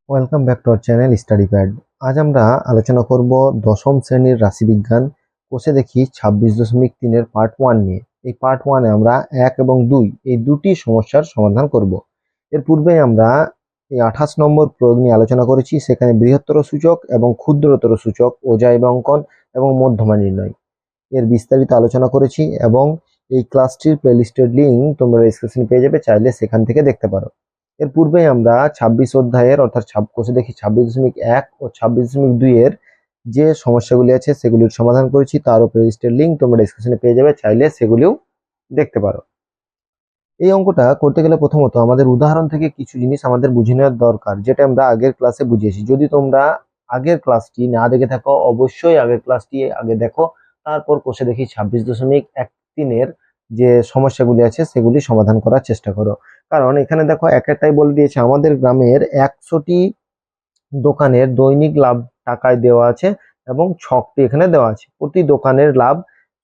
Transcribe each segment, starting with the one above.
Welcome back to our channel study pad. আজ আমরা আলোচনা করব দশম শ্রেণীর রাশিবিজ্ঞান কোষে দেখি 26.3-এর পার্ট 1 নিয়ে। এই পার্ট 1-এ আমরা 1 এবং 2 এই দুটি সমস্যার সমাধান করব। এর পূর্বে আমরা এই 28 নম্বর প্রয়োগ নিয়ে আলোচনা করেছি। সেখানে বৃহত্তর সূচক এবং ক্ষুদ্রতর সূচক, ওজাইব অঙ্কন এবং মধ্যমা নির্ণয় এর বিস্তারিত আলোচনা করেছি এবং এই ক্লাসটির প্লেলিস্টের লিঙ্ক তোমরা ডেসক্রিপশনে পেয়ে যাবে, চাইলে সেখান থেকে দেখতে পারো। এর পূর্বে আমরা 26 অধ্যায়ের অর্থাৎ কোষে দেখি 26.1 ও 26.2 এর যে সমস্যাগুলি আছে সেগুলির সমাধান করেছি, তারও প্লেলিস্টের লিঙ্ক তোমরা ডেসক্রিপশনে পেয়ে যাবে, চাইলে সেগুলিও দেখতে পারো। এই অঙ্কটা করতে গেলে প্রথমত আমাদের উদাহরণ থেকে কিছু জিনিস আমাদের বুঝে নেওয়ার দরকার, যেটা আমরা আগের ক্লাসে বুঝিয়েছি। যদি তোমরা আগের ক্লাসটি না দেখে থাকো, অবশ্যই আগের ক্লাসটি আগে দেখো, তারপর কোষে দেখি 26.13-এর যে সমস্যাগুলি আছে সেগুলি সমাধান করার চেষ্টা করো। কারণ এখানে দেখো এক একটাই বলে দিয়েছে আমাদের গ্রামের 100টি দোকানের দৈনিক লাভ টাকায় দেওয়া আছে এবং ছকটি এখানে দেওয়া আছে। প্রতি দোকানের লাভ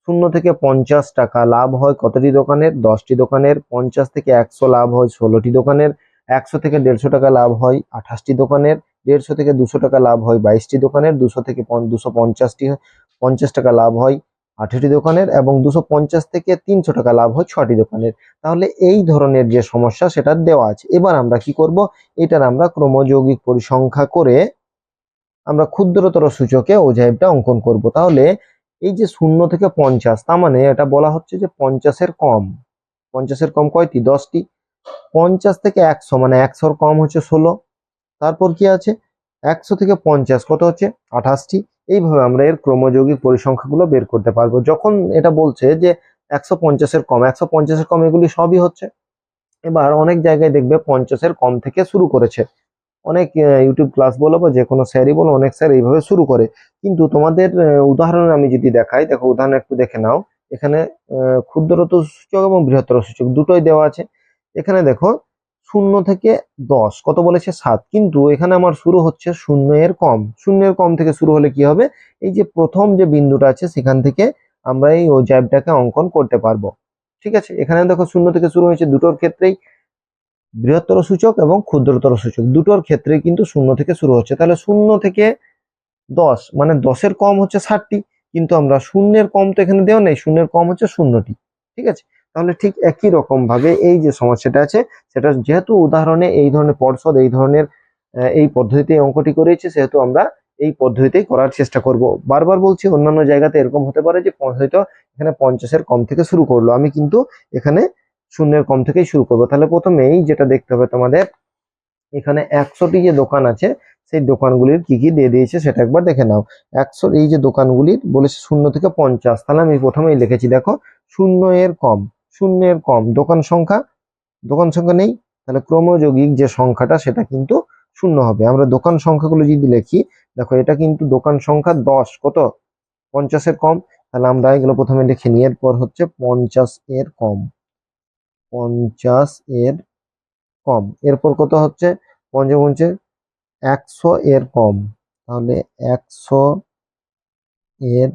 0 থেকে 50 টাকা লাভ হয় কতটি দোকানের? 10টি দোকানের। 50 থেকে 100 লাভ হয় 16টি দোকানের। 100 থেকে 150 টাকা লাভ হয় 28টি দোকানের। 150 থেকে 200 টাকা লাভ হয় 22টি দোকানের। 200 থেকে 250 টাকা লাভ হয় 18টি দোকানের এবং 250 থেকে 300 টাকা লাভ হয় 6টি দোকানের। তাহলে এই ধরনের যে সমস্যা সেটা দেওয়া আছে। এবার আমরা কি করব, এটার আমরা ক্রমযৌগিক পরিসংখ্যা করে আমরা ক্ষুদ্রতর সূচকে ওজাইবটা অঙ্কন করব। তাহলে এই যে 0 থেকে 50, তার মানে এটা বলা হচ্ছে যে 50-এর কম। 50-এর কম কয়টি? 10টি। 50 থেকে 100 মানে 100-র কম হচ্ছে 16। তারপর কি আছে? 100 থেকে 50 কত হচ্ছে? 28টি। এইভাবে আমরা এর ক্রমযৌগিক পরিসংখ্যাগুলো বের করতে পারবো। যখন এটা বলছে যে 150-এর কম, 150-এর কম, এগুলি সবই হচ্ছে। এবার অনেক জায়গায় দেখবে 50-এর কম থেকে শুরু করেছে। অনেক ইউটিউব ক্লাস বলো বা যে কোনো স্যারই বলো, অনেক স্যার এইভাবে শুরু করে। কিন্তু তোমাদের উদাহরণ আমি যদি দেখাই, দেখো উদাহরণ একটু দেখে নাও। এখানে ক্ষুদ্রতর সূচক এবং বৃহত্তর সূচক দুটোই দেওয়া আছে। এখানে দেখো 0 থেকে 10 কত বলেছে? 7। কিন্তু এখানে আমার শুরু হচ্ছে 0 এর কম। 0 এর কম থেকে শুরু হলে কি হবে? এই যে প্রথম যে বিন্দুটা আছে সেখান থেকে আমরা এই ওজাইবটাকে অঙ্কন করতে পারবো। ঠিক আছে, এখানে দেখো 0 থেকে শুরু হয়েছে। দুটোর ক্ষেত্রেই বৃহত্তর সূচক এবং ক্ষুদ্রতর সূচক দুটোর ক্ষেত্রে কিন্তু 0 থেকে শুরু হচ্ছে। তাহলে 0 থেকে 10 মানে 10-এর কম হচ্ছে 60টি, কিন্তু আমরা শূন্যের কম তো এখানে দেওয়া নেই, শূন্যের কম হচ্ছে 0টি। ঠিক আছে, তাহলে ঠিক একই রকম ভাবে এই যে সমস্যাটা আছে সেটা যেহেতু উদাহরণে এই ধরনের পর্ষদ এই ধরনের এই পদ্ধতিতে অঙ্কটি করেছি, সেহেতু আমরা এই পদ্ধতিতেই করার চেষ্টা করব। বারবার বলছি, অন্যান্য জায়গাতে এরকম হতে পারে যে হয়তো এখানে 50-এর কম থেকে শুরু করলো, আমি কিন্তু এখানে শূন্যের কম থেকেই শুরু করবো। তাহলে প্রথমেই যেটা দেখতে হবে তোমাদের, এখানে 100টি যে দোকান আছে সেই দোকানগুলির কি কি দিয়ে দিয়েছে সেটা একবার দেখে নাও। 100 এই যে দোকানগুলির বলেছে 0 থেকে 50, তাহলে আমি প্রথমেই লিখেছি দেখো 0 এর কম। 0 এর কম দোকান সংখ্যা নেই, তাহলে ক্রমযৌগিক যে সংখ্যাটা সেটা কিন্তু 0 হবে। আমরা দোকান সংখ্যাগুলো যদি লিখি, দেখো এটা কিন্তু দোকান সংখ্যা 10, কত? 50-এর কম। তাহলে আমরা এগুলো প্রথমে লিখে নিই। এরপর হচ্ছে 50 এর কম, 50 এর কম। এরপর কত হচ্ছে? পঞ্চম 100 এর কম, তাহলে 100 এর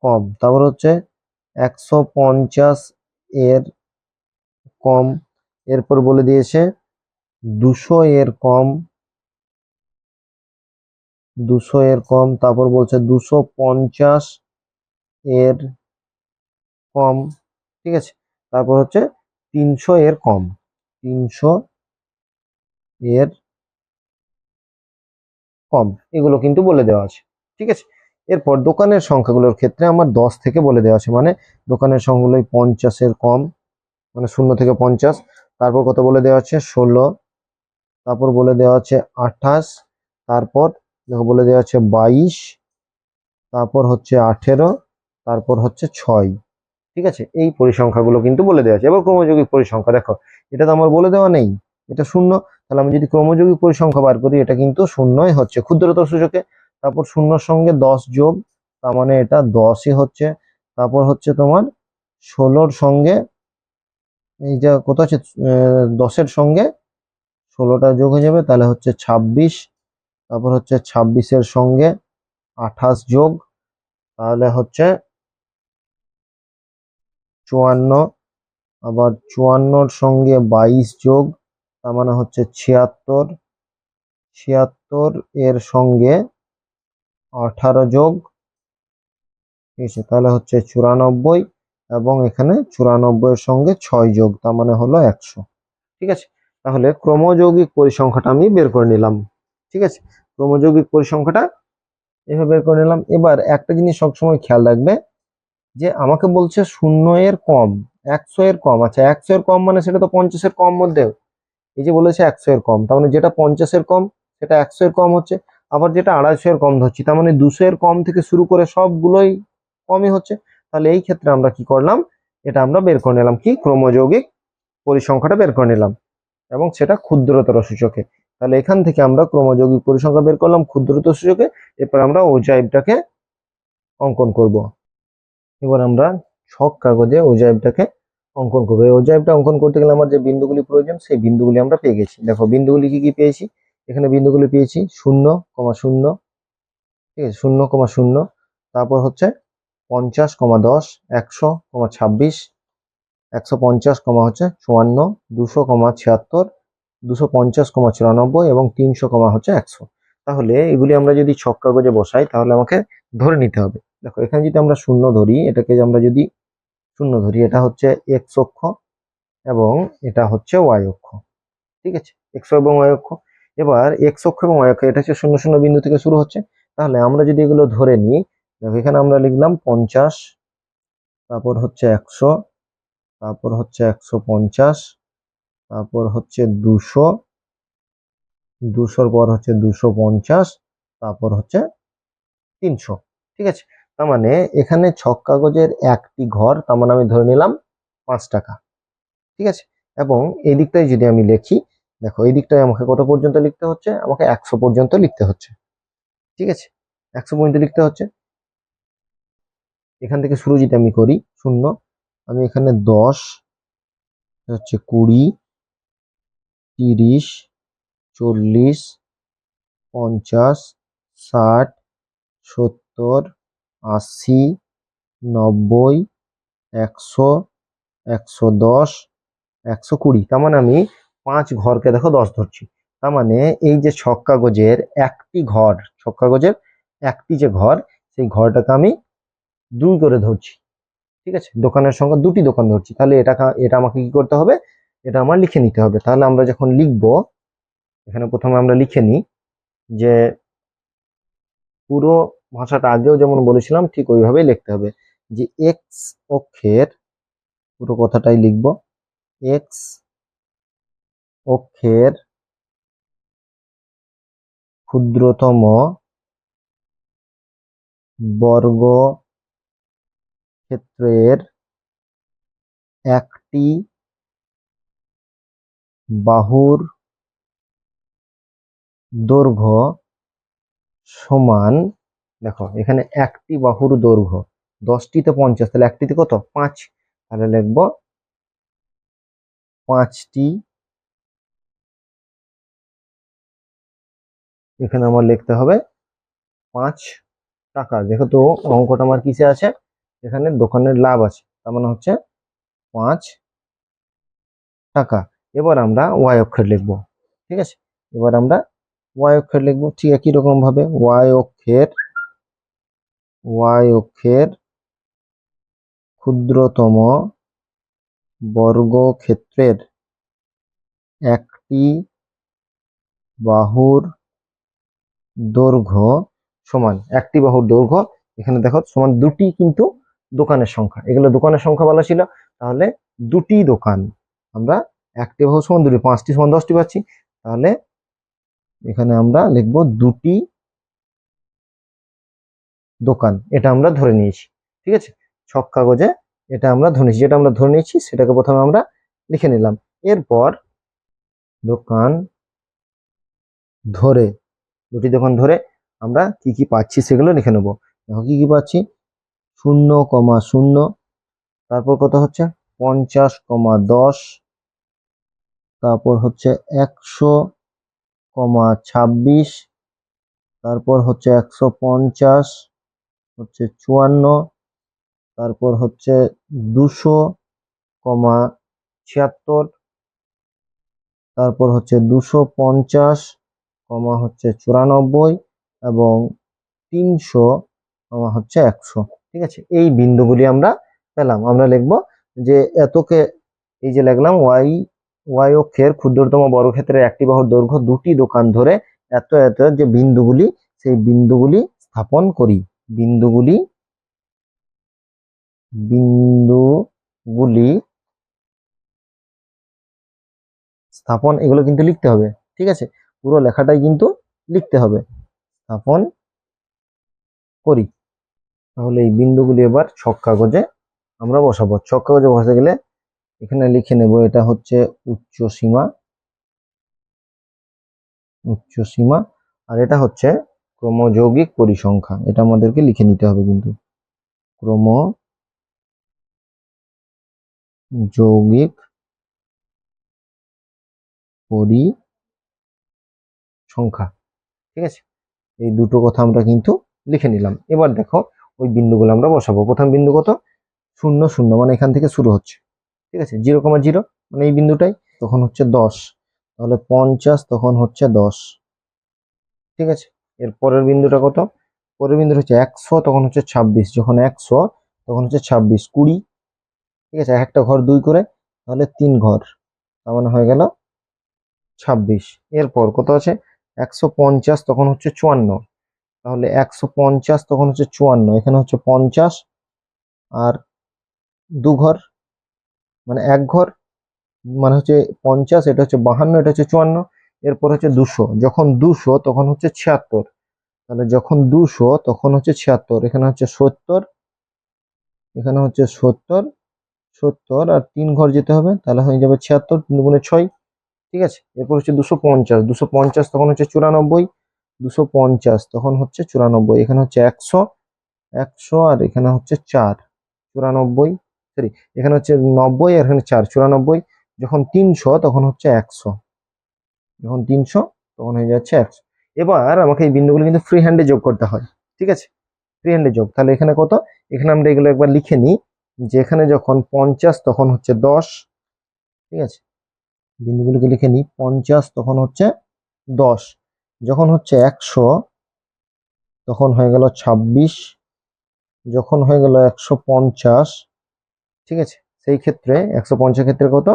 কম। তারপর হচ্ছে 150 এর কম। এরপর বলে দিয়েছে 200 এর কম, 200 এর কম। তারপর বলছে 250 এর কম। ঠিক আছে, তারপর হচ্ছে 300 এর কম, 300 এর কম। এগুলো কিন্তু বলে দেওয়া আছে। ঠিক আছে, এরপর দোকানের সংখ্যাগুলোর ক্ষেত্রে আমার 10 থেকে বলে দেওয়া আছে, মানে দোকানের সংখ্যাগুলো 50-এর কম, মানে 0 থেকে 50। তারপর কত বলে দেওয়া আছে? 16। তারপর বলে দেওয়া আছে 28। তারপর দেখো বলে দেওয়া আছে 22। তারপর হচ্ছে 18। তারপর হচ্ছে 6। ঠিক আছে, এই পরিসংখ্যাগুলো কিন্তু বলে দেওয়া আছে। এবার ক্রমযৌগিক পরিসংখ্যা দেখো, এটা তো আমার বলে দেওয়া নেই, এটা 0। তাহলে আমি যদি ক্রমযৌগিক পরিসংখ্যা বার করি, এটা কিন্তু 0ই হচ্ছে ক্ষুদ্রতর সূচকে। তারপর 0-র সঙ্গে 10 যোগ, তার মানে এটা 10ই হচ্ছে। তারপর হচ্ছে তোমার 16-র সঙ্গে এই যে কত আছে, 10-এর সঙ্গে 16টা যোগ হয়ে যাবে, তাহলে হচ্ছে 26। তারপর হচ্ছে 26-এর সঙ্গে 28 যোগ, তাহলে হচ্ছে 54। আবার 54-র সঙ্গে 22 যোগ, তার মানে হচ্ছে 76। 76 এর সঙ্গে 18 যোগ, ঠিক আছে, তাহলে হচ্ছে 94, এবং এখানে 94 এর সঙ্গে 6 যোগ, তার মানে হলো 100। ঠিক আছে, তাহলে ক্রমযৌগিক পরিসংখ্যাটা আমি বের করে নিলাম। ঠিক আছে, ক্রমযৌগিক পরিসংখ্যাটা এভাবে বের করে নিলাম। এবার একটা জিনিস সবসময় খেয়াল রাখবে যে আমাকে বলছে 0 এর কম, 100 এর কম। আচ্ছা, 100 এর কম মানে সেটা তো 50 এর কম মধ্যেও। এই যে বলেছে 100 এর কম, তার মানে যেটা 50 এর কম সেটা 100 এর কম হচ্ছে। আবার যেটা 250 এর কম ধরছি, তার মানে 200 এর কম থেকে শুরু করে সবগুলোই কমই হচ্ছে। তাহলে এই ক্ষেত্রে আমরা কি করলাম, এটা আমরা বের করে নিলাম, কি ক্রমযৌগিক পরিসংখ্যাটা বের করে নিলাম, এবং সেটা ক্ষুদ্রতর সূচকে। তাহলে এখান থেকে আমরা ক্রমযৌগিক পরিসংখ্যা বের করলাম ক্ষুদ্রতর সূচকে। এরপর আমরা ওজাইবটাকে অঙ্কন করব। এবার আমরা ছক কাগজে ওজাইবটাকে অঙ্কন করবো। এই ওজাইবটা অঙ্কন করতে গেলে আমার যে বিন্দুগুলি প্রয়োজন, সেই বিন্দুগুলি আমরা পেয়ে গেছি। দেখো বিন্দুগুলি কি কি পেয়েছি, এখানে বিন্দুগুলি পেয়েছি 0,0, ঠিক আছে, 0,0, তারপর হচ্ছে 50,10, 100,26, 150, হচ্ছে 54, 200,76, 250,94 এবং 300, হচ্ছে 100। তাহলে এগুলি আমরা যদি ছক কাগজে বসাই তাহলে আমাকে ধরে নিতে হবে। দেখো এখানে যদি আমরা শূন্য ধরি, এটাকে আমরা যদি শূন্য ধরি, এটা হচ্ছে এক্স অক্ষ এবং এটা হচ্ছে ওয়াই অক্ষ। ঠিক আছে, এক্স এবং ওয়াই অক্ষ। এবার এক্স অক্ষ এবং ওয়াই অক্ষ এটা হচ্ছে 0,0 বিন্দু থেকে শুরু হচ্ছে। তাহলে আমরা যদি এগুলো ধরে নিই, দেখো এখানে আমরা লিখলাম 50, তারপর হচ্ছে 100, তারপর হচ্ছে 150, তারপর হচ্ছে 200, 200-র পর হচ্ছে 250, তারপর হচ্ছে 300। ঠিক আছে, তার মানে এখানে ছক কাগজের একটি ঘর, তার মানে আমি ধরে নিলাম 5 টাকা। ঠিক আছে, এবং এই দিকটায় যদি আমি লিখি, দেখো এই দিকটায় আমাকে কত পর্যন্ত লিখতে হচ্ছে, আমাকে 100 পর্যন্ত লিখতে হচ্ছে। ঠিক আছে, 100 পর্যন্ত লিখতে হচ্ছে। এখান থেকে শুরু যদি আমি করি 0, আমি এখানে 10, হচ্ছে 20, 30, 40, 50, 60, 70, 80, 90, 100, 110, 120, তার মানে আমি 5 ঘরকে দেখো 10 ধরছি। তার মানে এই যে ছক কাগজের একটি ঘর, ছক কাগজের একটি যে ঘর, সেই ঘরটাকে আমি 2 করে ধরছি। ঠিক আছে, দোকানের সংখ্যা 2টি দোকান ধরছি। তাহলে এটা আমাকে কি করতে হবে, এটা আমার লিখে নিতে হবে। তাহলে আমরা যখন লিখবো, এখানে প্রথমে আমরা লিখে নিই যে পুরো ভাষাটা আগেও যেমন বলেছিলাম ঠিক ওইভাবেই লিখতে হবে, যে এক্স অক্ষের, পুরো কথাটাই লিখবো, এক্স অক্ষের ক্ষুদ্রতম বর্গক্ষেত্রের একটি বাহুর দৈর্ঘ্য সমান, দেখো এখানে একটি বাহুর দৈর্ঘ্য, 10টিতে 50, তাহলে একটিতে কত 5, তাহলে লিখবো 5টি, এখানে আমার লিখতে হবে 5 টাকা। যেহেতু অঙ্কটা আমার কিসে আছে, এখানে দোকানের লাভ আছে, তার মানে হচ্ছে 5 টাকা। এবার আমরা ওয়াই অক্ষর লিখবো। ঠিক আছে, এবার আমরা ওয়াই অক্ষর লিখবো ঠিক একই রকম ভাবে। ওয়াই অক্ষের ক্ষুদ্রতম বর্গক্ষেত্রের একটি বাহুর দৈর্ঘ্য সমান, একটি বাহুর দৈর্ঘ্য, এখানে দেখো সমান 2টি কিন্তু দোকানের সংখ্যা, এগুলো দোকানের সংখ্যা বলা ছিল। তাহলে 2টি দোকান, আমরা একটি বাহু সমান 2টি, 5টি সমান 10টি পাচ্ছি। তাহলে এখানে আমরা লিখবো 2টি দোকান, এটা আমরা ধরে নিয়েছি। ঠিক আছে, ছক কাগজে এটা আমরা ধরে নিয়েছি, যেটা আমরা ধরে নিয়েছি সেটাকে প্রথমে আমরা লিখে নিলাম। এরপর দোকান ধরে, 2টি দোকান ধরে আমরা কি কি পাচ্ছি সেগুলো লিখে নেবো। দেখো কি কি পাচ্ছি, 0,0, তারপর কত হচ্ছে 50,10, তারপর হচ্ছে 100,26, তারপর হচ্ছে 150, হচ্ছে 54, তারপর হচ্ছে 200,76, তারপর হচ্ছে 250, কমা হচ্ছে 94 এবং 300 কমা হচ্ছে 100। ঠিক আছে, এই বিন্দুগুলি আমরা পেলাম। আমরা লিখবো যে এতকে, এই যে লিখলাম ওয়াই অক্ষের ক্ষুদ্রতম বর্গক্ষেত্রের একটি বাহুর দৈর্ঘ্য দুটি দোকান ধরে এত এত যে বিন্দুগুলি, সেই বিন্দুগুলি স্থাপন করি। বিন্দুগুলি স্থাপন, এগুলো কিন্তু লিখতে হবে। ঠিক আছে, পুরো লেখাটাই কিন্তু লিখতে হবে। স্থাপন করি। তাহলে এই বিন্দুগুলি এবার ছক কাগজে আমরা বসাবো। ছক কাগজে বসাতে গেলে এখানে লিখে নেব, এটা হচ্ছে উচ্চ সীমা আর এটা হচ্ছে ক্রমযৌগিক পরিসংখ্যা। এটা আমাদেরকে লিখে নিতে হবে কিন্তু, ক্রমযৌগিক পরিসংখ্যা। ঠিক আছে, এই দুটো কথা আমরা কিন্তু লিখে নিলাম। এবার দেখো ওই বিন্দুগুলো আমরা বসাবো। প্রথম বিন্দু কত? 0 0, মানে এখান থেকে শুরু হচ্ছে। ঠিক আছে, 0,0 মানে এই বিন্দুটাই, তখন হচ্ছে 10, তাহলে 50 তখন হচ্ছে 10। ঠিক আছে, এর পরের বিন্দুটা কত? পরের বিন্দু হচ্ছে 100, তখন হচ্ছে 26, যখন 100 তখন হচ্ছে 26 20। ঠিক আছে, একটা ঘর 2 করে, তাহলে 3 ঘর, তার মানে হয়ে গেল 26। এরপর কত আছে? 150, তখন হচ্ছে 54, তাহলে 150 তখন হচ্ছে 54, এখানে হচ্ছে 50 আর 2 ঘর, মানে 1 ঘর, মানে হচ্ছে 50, এটা হচ্ছে 52, এটা হচ্ছে 54। এরপর হচ্ছে 200, যখন 200 তখন হচ্ছে 76, তাহলে যখন 200 তখন হচ্ছে 76, এখানে হচ্ছে 70, এখানে হচ্ছে 70 70 আর 3 ঘর যেতে হবে, তাহলে হয়ে যাবে 76 3 গুণে 6। ঠিক আছে, এরপর হচ্ছে 250 তখন হচ্ছে 94, 250 তখন হচ্ছে 94, এখানে হচ্ছে 100 100 আর এখানে হচ্ছে 4 94, সরি এখানে হচ্ছে 90 আর এখানে 4 94। যখন 300 তখন হচ্ছে 100, যখন 300 তখন হয়ে যাচ্ছে 100। এবার আমাকে এই বিন্দুগুলো কিন্তু ফ্রি হ্যান্ডে যোগ করতে হয়। ঠিক আছে, ফ্রি হ্যান্ডে যোগ, তাহলে এখানে কত? এখানে আমরা এগুলো একবার লিখে নিই, যে এখানে যখন 50 তখন হচ্ছে 10। ঠিক আছে, বিন্দুগুলোকে লিখে নিই, 50 তখন হচ্ছে 10, যখন হচ্ছে 100 তখন হয়ে গেল 26, যখন হয়ে গেল 150। ঠিক আছে, সেই ক্ষেত্রে 150 ক্ষেত্রে কত?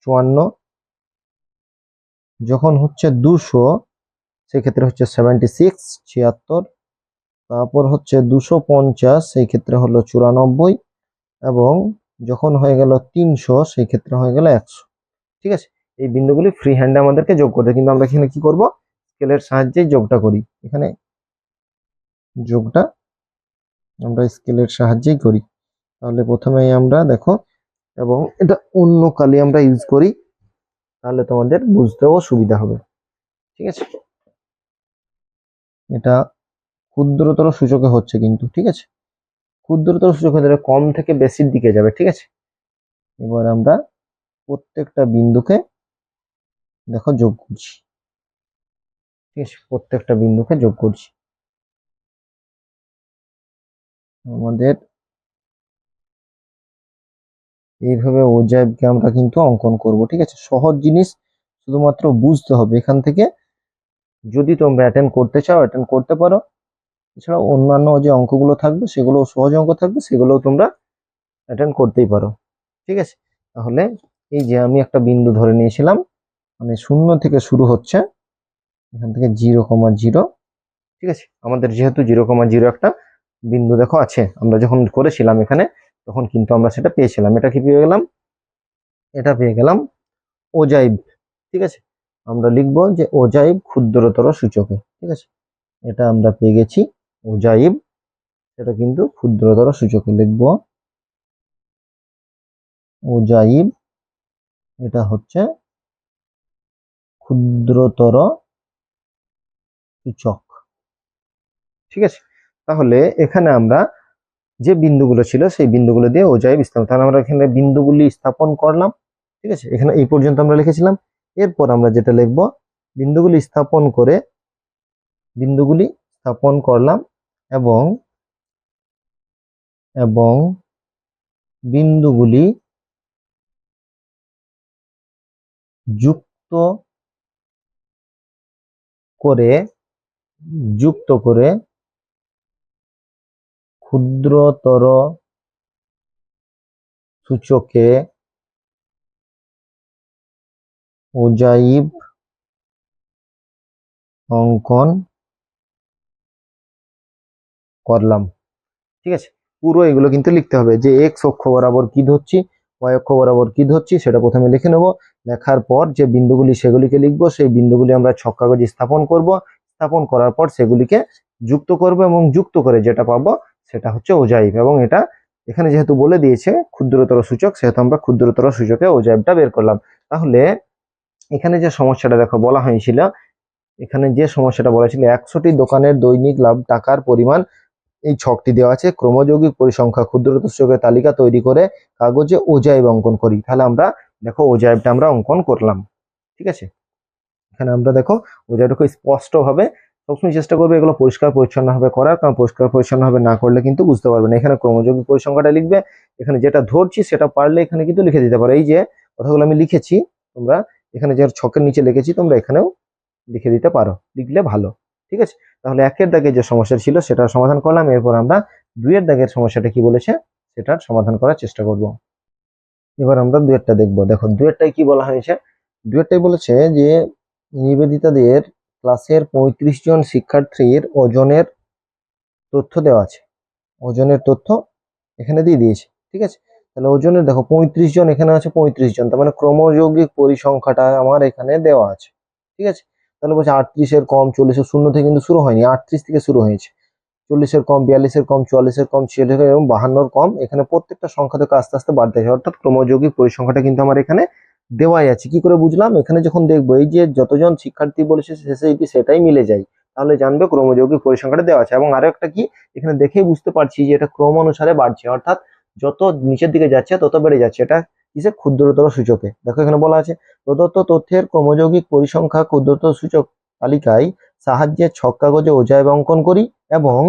54, যখন হচ্ছে 200 সেই ক্ষেত্রে হচ্ছে 76 76, তারপর হচ্ছে 250 সেই ক্ষেত্রে হলো 94, এবং যখন হয়ে গেল 300 সেই ক্ষেত্রে হয়ে গেল 100। ঠিক আছে, এই বিন্দুগুলি ফ্রি হ্যান্ডে আমাদেরকে যোগ করতে, কিন্তু আমরা এখানে কি করব? স্কেলের সাহায্যে যোগটা করি। এখানে যোগটা আমরা স্কেলের সাহায্যেই করি। তাহলে প্রথমেই আমরা দেখো, এবং এটা অন্য কালি আমরা ইউজ করি, তাহলে তোমাদের বুঝতেও সুবিধা হবে। ঠিক আছে, এটা ক্ষুদ্রতর সূচকে হচ্ছে কিন্তু। ঠিক আছে, ক্ষুদ্রতর সূচক হলে কম থেকে বেশির দিকে যাবে। ঠিক আছে, এবার আমরা প্রত্যেকটা বিন্দুকে দেখো যোগ করছি। ঠিক আছে, প্রত্যেকটা বিন্দুকে যোগ করছি। আমাদের এইভাবে ওজাইবকে আমরা কিন্তু অঙ্কন করব। ঠিক আছে, সহজ জিনিস, শুধুমাত্র বুঝতে হবে। এখান থেকে যদি তোমরা অ্যাটেন্ড করতে চাও অ্যাটেন্ড করতে পারো, এছাড়াও অন্যান্য যে অঙ্কগুলো থাকবে সেগুলো সহজ অঙ্ক থাকবে, সেগুলোও তোমরা অ্যাটেন্ড করতেই পারো। ঠিক আছে, তাহলে এই যে আমি একটা বিন্দু ধরে নিয়েছিলাম, মানে 0 থেকে শুরু হচ্ছে, এখান থেকে 0,0। ঠিক আছে, আমাদের যেহেতু 0,0 একটা বিন্দু দেখো আছে, আমরা যখন করেছিলাম এখানে তখন কিন্তু আমরা সেটা পেয়েছিলাম। এটা কি পেয়ে গেলাম? এটা পেয়ে গেলাম ওজাইব। ঠিক আছে, আমরা লিখবো যে ওজাইব ক্ষুদ্রতর সূচকে। ঠিক আছে, এটা আমরা পেয়ে গেছি ওজাইব, এটা কিন্তু ক্ষুদ্রতর সূচকে লিখবো ওজাইব, এটা হচ্ছে ক্ষুদ্রতর সূচক। ঠিক আছে, তাহলে এখানে আমরা যে বিন্দুগুলো ছিল সেই বিন্দুগুলো দিয়ে ওজাইব স্থাপন, তাহলে আমরা এখানে বিন্দুগুলি স্থাপন করলাম। ঠিক আছে, এখানে এই পর্যন্ত আমরা লিখেছিলাম। এরপর আমরা যেটা লিখবো, বিন্দুগুলি স্থাপন করলাম এবং এবং বিন্দুগুলি যুক্ত করে যুক্ত করে ক্ষুদ্রতর সূচকে অজাইব অঙ্কন করলাম। ঠিক আছে, পুরো এগুলো কিন্তু লিখতে হবে যে এক্স অক্ষ বরাবর কি ধরছি, ওয়াই অক্ষ বরাবর কি ধরছি সেটা প্রথমে লিখে নেব। লেখার পর যে বিন্দুগুলি সেগুলিকে লিখবো, সেই বিন্দুগুলি আমরা ছক কাগজে স্থাপন করব। স্থাপন করার পর সেগুলিকে যুক্ত করব এবং যুক্ত করে যেটা পাবো সেটা হচ্ছে ওজাইব। এবং এটা এখানে যেহেতু বলে দিয়েছে ক্ষুদ্রতর সূচক, সেহেতু আমরা ক্ষুদ্রতর সূচকে ওজাইবটা বের করলাম। তাহলে এখানে যে সমস্যাটা দেখো বলা হয়েছিল, এখানে যে সমস্যাটা বলা ছিল 100টি দোকানের দৈনিক লাভ টাকার পরিমাণ এই ছকটি দেওয়া আছে, ক্রমযৌগিক পরিসংখ্যা ক্ষুদ্রতর সূচকের তালিকা তৈরি করে কাগজে ওজাইব অঙ্কন করি। তাহলে আমরা দেখো ওজাইবটা আমরা অঙ্কন করলাম। ঠিক আছে, এখানে আমরা দেখো ওজাইবটা খুব স্পষ্ট ভাবে সবসময় চেষ্টা করবে এগুলো পরিষ্কার পরিচ্ছন্ন ভাবে করার, কারণ পরিষ্কার পরিচ্ছন্ন ভাবে না করলে কিন্তু বুঝতে পারবে না। এখানে ক্রমযৌগিক পরিসংখ্যাটা লিখবে, এখানে যেটা ধরছি সেটা পারলে এখানে কিন্তু লিখে দিতে পারো। এই যে কথাগুলো আমি লিখেছি, তোমরা এখানে যে ছকের নিচে লিখেছি তোমরা এখানেও লিখে দিতে পারো, লিখলে ভালো। ঠিক আছে, তাহলে একের দাগে যে সমস্যা ছিল সেটার সমাধান করলাম। এরপর আমরা দুইয়ের দাগের সমস্যাটা কি বলেছে সেটার সমাধান করার চেষ্টা করব। এবার আমরা দুয়েরটা দেখবো। দেখো দুয়েরটাই কি বলা হয়েছে, দুয়েরটাই বলেছে যে নিবেদিতাদের ক্লাসের 35 জন শিক্ষার্থীর ওজনের তথ্য দেওয়া আছে। ওজনের তথ্য এখানে দিয়ে দিয়েছে। ঠিক আছে, তাহলে ওজনের দেখো 35 জন, এখানে আছে 35 জন, তার মানে ক্রমযৌগিক পরিসংখ্যাটা আমার এখানে দেওয়া আছে। ঠিক আছে, তাহলে বলছে 38-এর কম, 40-এর শূন্য থেকে কিন্তু শুরু হয়নি, 38 থেকে শুরু হয়েছে। 40-এর কম, 42-এর কম, 44-এর কম, 46 এবং 52-এর কম, এখানে প্রত্যেকটা সংখ্যা থেকে আস্তে আস্তে বাড়তে আছে, অর্থাৎ ক্রমযৌগিক পরিসংখ্যাটা কিন্তু আমার এখানে দেওয়াই আছে। কি করে বুঝলাম, এখানে যখন দেখবো এই যে যতজন শিক্ষার্থী বলেছে শেষে যদি সেটাই মিলে যায় তাহলে জানবে ক্রমযৌগিক পরিসংখ্যাটা দেওয়া আছে। এবং আরো একটা কি, এখানে দেখেই বুঝতে পারছি যে এটা ক্রম অনুসারে বাড়ছে, অর্থাৎ যত নিচের দিকে যাচ্ছে তত বেড়ে যাচ্ছে। এটা কিসে, ক্ষুদ্রতর সূচকে। দেখো এখানে বলা আছে প্রদত্ত তথ্যের ক্রমযৌগিক পরিসংখ্যা ক্ষুদ্রতর সূচক তালিকায় সাহায্যে ছক কাগজে ওজাইব অঙ্কন করি এবং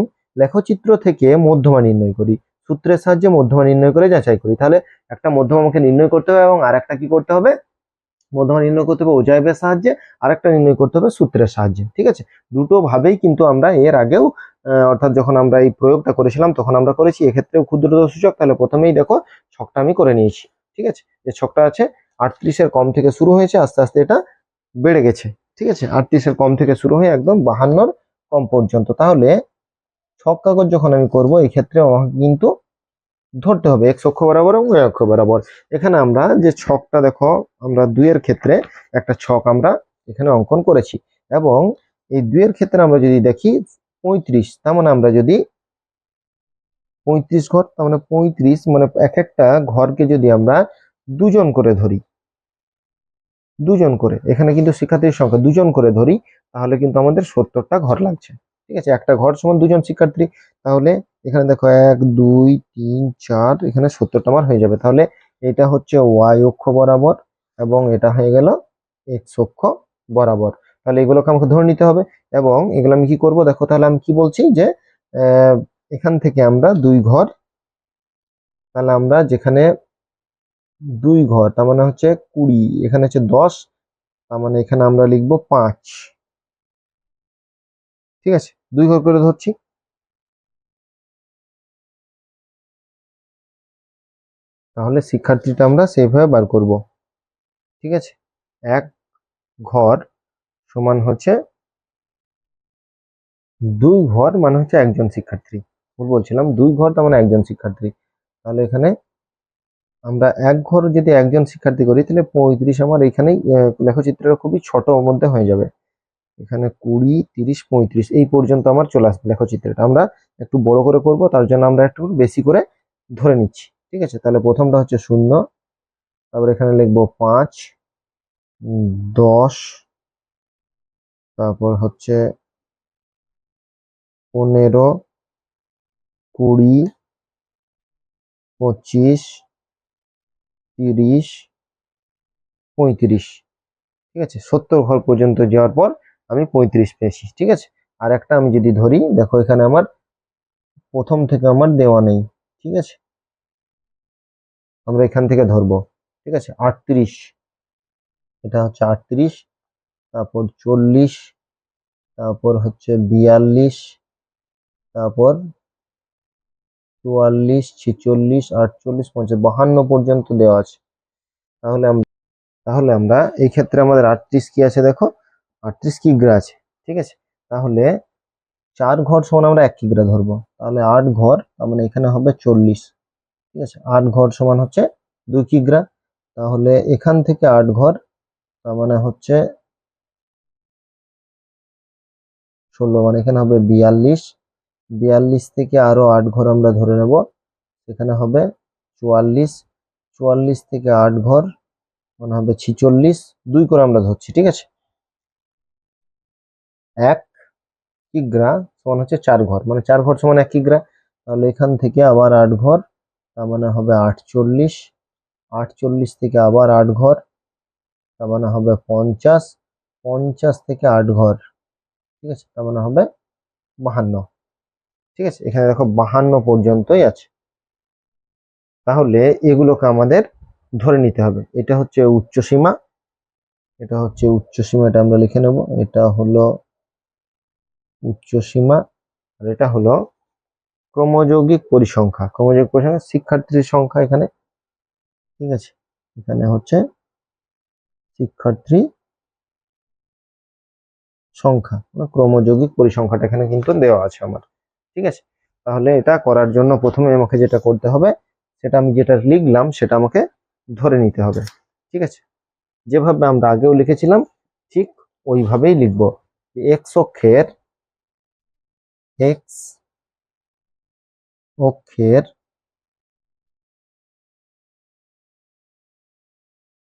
লেখচিত্র থেকে মধ্যমা নির্ণয় করি, সূত্রের সাহায্যে মধ্যমা নির্ণয় করে যাচাই করি। তাহলে একটা মধ্যমা আমাকে নির্ণয় করতে হবে এবং আর একটা কি করতে হবে, মধ্যমা নির্ণয় করতে হবে ওজাইবের সাহায্যে, আর একটা নির্ণয় করতে হবে সূত্রের সাহায্যে। ঠিক আছে, দুটো ভাবেই কিন্তু আমরা এর আগেও অর্থাৎ যখন আমরা এই প্রয়োগটা করেছিলাম তখন আমরা করেছি। এক্ষেত্রেও ক্ষুদ্রতর সূচক, তাহলে প্রথমেই দেখো ছকটা আমি করে নিয়েছি। ঠিক আছে, যে ছকটা আছে 38-এর কম থেকে শুরু হয়েছে, আস্তে আস্তে এটা বেড়ে গেছে। ঠিক আছে, 38-এর কম থেকে শুরু হয়ে একদম 52-র কম পর্যন্ত। তাহলে ছক কাগজ যখন আমি করব এই ক্ষেত্রে আমাকে কিন্তু ধরতে হবে এক্স অক্ষ বরাবর এবং ওয়াই অক্ষ বরাবর। এখানে আমরা যে ছকটা দেখো, আমরা দুইয়ের ক্ষেত্রে একটা ছক আমরা এখানে অঙ্কন করেছি। এবং এই দুইয়ের ক্ষেত্রে আমরা যদি দেখি 35, তার মানে আমরা যদি 35 ঘর, তার মানে 35 মানে এক একটা ঘরকে যদি আমরা দুজন করে ধরি, দুজন করে, এখানে কিন্তু শিক্ষার্থীর সংখ্যা দুজন করে ধরি, তাহলে কিন্তু আমাদের 70টা ঘর লাগছে। ঠিক আছে, একটা ঘর সমান দুজন শিক্ষার্থী, তাহলে এখানে দেখো 1 2 3 4, এখানে 70টা আমার হয়ে যাবে। তাহলে এটা হচ্ছে ওয়াই অক্ষ বরাবর এবং এটা হয়ে গেল এক্স অক্ষ বরাবর। তাহলে এগুলোকে আমাকে ধরে নিতে হবে। এবং এগুলো আমি কি করব দেখো, তাহলে আমি কি বলছি যে আহ, এখান থেকে আমরা দুই ঘর, তাহলে আমরা যেখানে দুই ঘর তার মানে হচ্ছে 20, এখানে হচ্ছে 10, তার মানে এখানে আমরা লিখবো 5। ঠিক আছে, দুই ঘর করে ধরছি। তাহলে শিক্ষার্থীটা আমরা সেইভাবে বার করব। ঠিক আছে, এক ঘর সমান হচ্ছে দুই ঘর মানে হচ্ছে একজন শিক্ষার্থী। ভুল বলছিলাম, দুই ঘর তার মানে একজন শিক্ষার্থী। তাহলে এখানে আমরা এক ঘর যদি একজন শিক্ষার্থী করি তাহলে 35 আমার এইখানেই লেখচিত্রটা খুবই ছোট মধ্যে হয়ে যাবে। এখানে 20 30 35 এই পর্যন্ত আমার চলে আসবে লেখচিত্রটা। আমরা একটু বড় করে করব, তার জন্য আমরা একটু বেশি করে ধরে নিচ্ছি। ঠিক আছে, তাহলে প্রথমটা হচ্ছে 0, তারপর এখানে লিখবো 5 10, তারপর হচ্ছে 15 20 25 30 35। ঠিক আছে, 70 ঘর পর্যন্ত যাওয়ার পর আমি 35 পেয়েছি। ঠিক আছে, আর একটা আমি যদি ধরি, দেখো এখানে আমার প্রথম থেকে আমার দেওয়া নেই। ঠিক আছে, আমরা এখান থেকে ধরবো। ঠিক আছে, 38, এটা হচ্ছে 38, তারপর 40 তারপর হচ্ছে 42, তারপর 44, 46, 48, 50, 52 পর্যন্ত দেওয়া আছে। তাহলে আমরা এই ক্ষেত্রে আমাদের 38 কি আছে দেখো, 38 কিগ্রা আছে। ঠিক আছে, তাহলে 4 ঘর সমান আমরা 1 কিগ্রা ধরবো, তাহলে 8 ঘর, তার মানে এখানে হবে 40। ঠিক আছে, 8 ঘর সমান হচ্ছে 2 কিগ্রা, তাহলে এখান থেকে 8 ঘর, তার মানে হচ্ছে 16, মানে এখানে হবে 42। 42 থেকে আরো 8 ঘর আমরা ধরে নেব, এখানে হবে 44। 44 থেকে 8 ঘর মানে হবে 46, 2 করে আমরা ধরছি। ঠিক আছে, 1 কিগ্রা সমান হচ্ছে 4 ঘর, মানে 4 ঘর সমান 1 কিগ্রা, তাহলে এখান থেকে আবার 8 ঘর, তার মানে হবে 48। 48 থেকে আবার 8 ঘর, তার মানে হবে 50। 50 থেকে 8 ঘর, ঠিক আছে, তার মানে হবে 52। ঠিক আছে, এখানে দেখো 52 পর্যন্তই আছে। তাহলে এগুলোকে আমাদের ধরে নিতে হবে। এটা হচ্ছে উচ্চ সীমা, এটা হচ্ছে উচ্চ সীমা, এটা আমরা লিখে নেব, এটা হলো উচ্চ সীমা, আর এটা হলো ক্রমযৌগিক পরিসংখ্যা। ক্রমযৌগিক পরিসংখ্যা শিক্ষার্থীর সংখ্যা এখানে। ঠিক আছে, এখানে হচ্ছে শিক্ষার্থী সংখ্যা, ক্রমযৌগিক পরিসংখ্যাটা এখানে কিন্তু দেওয়া আছে আমার। ঠিক আছে, তাহলে এটা করার জন্য প্রথমে আমাকে যেটা করতে হবে, সেটা আমি যেটা লিখলাম সেটা আমাকে ধরে নিতে হবে। ঠিক আছে, যেভাবে আমরা আগেও লিখেছিলাম ঠিক ওইভাবেই লিখব। এক্স অক্ষের